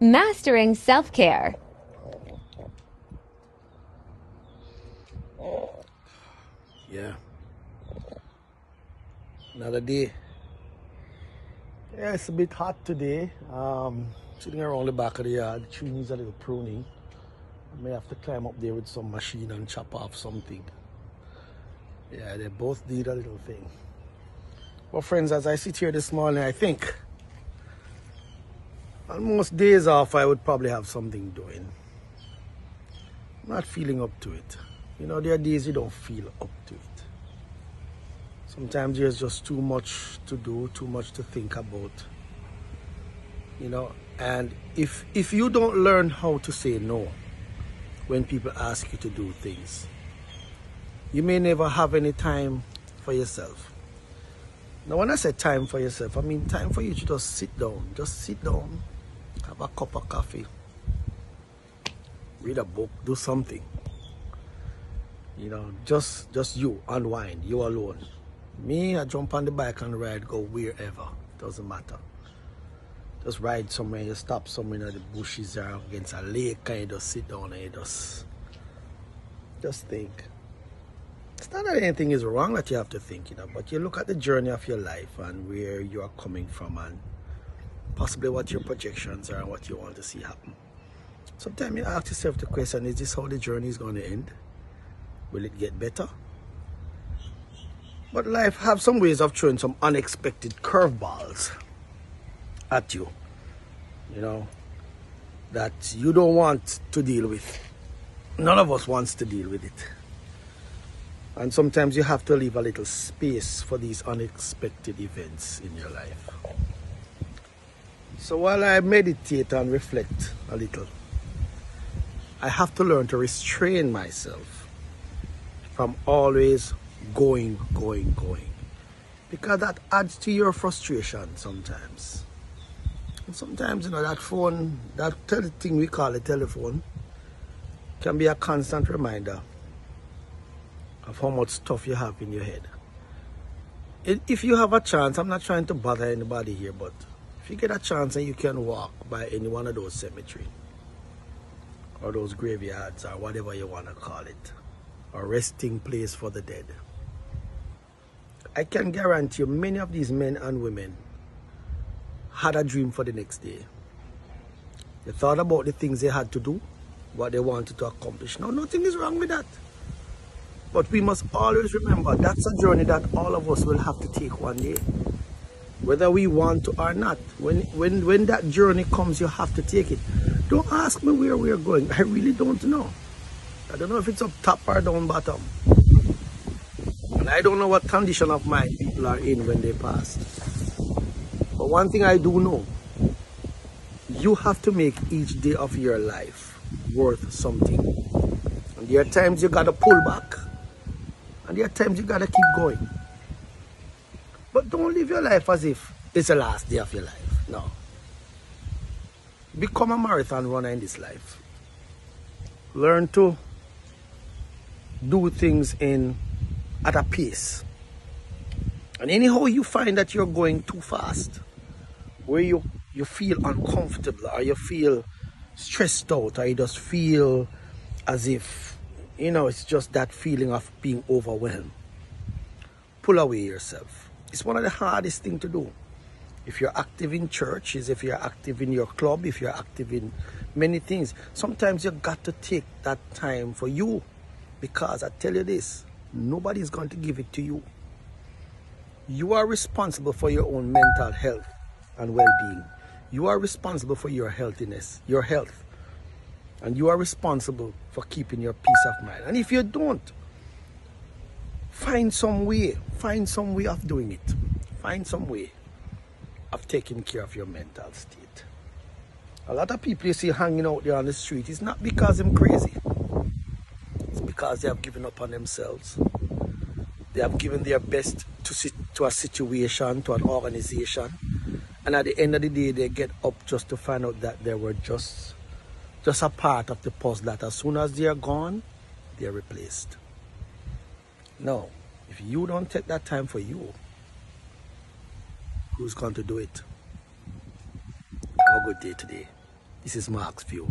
Mastering self-care. Yeah. Another day. Yeah, it's a bit hot today. Sitting around the back of the yard. The tree needs a little pruning. I may have to climb up there with some machine and chop off something. Yeah, they both need a little thing. Well, friends, as I sit here this morning, I think on most days off, I would probably have something doing. I'm not feeling up to it. You know, there are days you don't feel up to it. Sometimes there's just too much to do, too much to think about. You know, and if you don't learn how to say no when people ask you to do things, you may never have any time for yourself. Now, when I say time for yourself, I mean time for you to just sit down. Just sit down, have a cup of coffee, read a book, do something. You know, just you, unwind, you alone. Me, I jump on the bike and ride, go wherever. Doesn't matter. Just ride somewhere, you stop somewhere in the bushes or against a lake and you just sit down and you just think. It's not that anything is wrong that you have to think, you know, but you look at the journey of your life and where you are coming from and possibly what your projections are and what you want to see happen. Sometimes you ask yourself the question, is this how the journey is going to end? Will it get better? But life have some ways of throwing some unexpected curveballs at you, you know, that you don't want to deal with. None of us wants to deal with it. And sometimes you have to leave a little space for these unexpected events in your life. So while I meditate and reflect a little, I have to learn to restrain myself from always going. Because that adds to your frustration sometimes. And sometimes, you know, that phone, that thing we call a telephone, can be a constant reminder of how much stuff you have in your head. If you have a chance, I'm not trying to bother anybody here, but if you get a chance and you can walk by any one of those cemeteries, or those graveyards, or whatever you want to call it, or resting place for the dead, I can guarantee you many of these men and women had a dream for the next day. They thought about the things they had to do, what they wanted to accomplish. Now, nothing is wrong with that. But we must always remember that's a journey that all of us will have to take one day, whether we want to or not. When that journey comes, you have to take it. Don't ask me where we're going. I really don't know. I don't know if it's up top or down bottom. And I don't know what condition of mind people are in when they pass. But one thing I do know, you have to make each day of your life worth something. And there are times you gotta pull back. And there are times you gotta keep going. But don't live your life as if it's the last day of your life. No. Become a marathon runner in this life. Learn to do things at a pace. And anyhow you find that you're going too fast, where you feel uncomfortable or you feel stressed out or you just feel as if, you know, it's just that feeling of being overwhelmed, pull away yourself. It's one of the hardest things to do. If you're active in church, if you're active in your club, if you're active in many things, sometimes you got to take that time for you. Because I tell you this, nobody's going to give it to you. You are responsible for your own mental health and well-being. You are responsible for your healthiness, your health. And you are responsible for keeping your peace of mind. And if you don't, find some way of doing it. Find some way of taking care of your mental state. A lot of people you see hanging out there on the street, it's not because they're crazy. It's because they have given up on themselves. They have given their best to a situation, to an organization. And at the end of the day, they get up just to find out that they were just a part of the puzzle, that as soon as they are gone, they are replaced. No, if you don't take that time for you, who's going to do it? Have a good day today. This is Mark's View.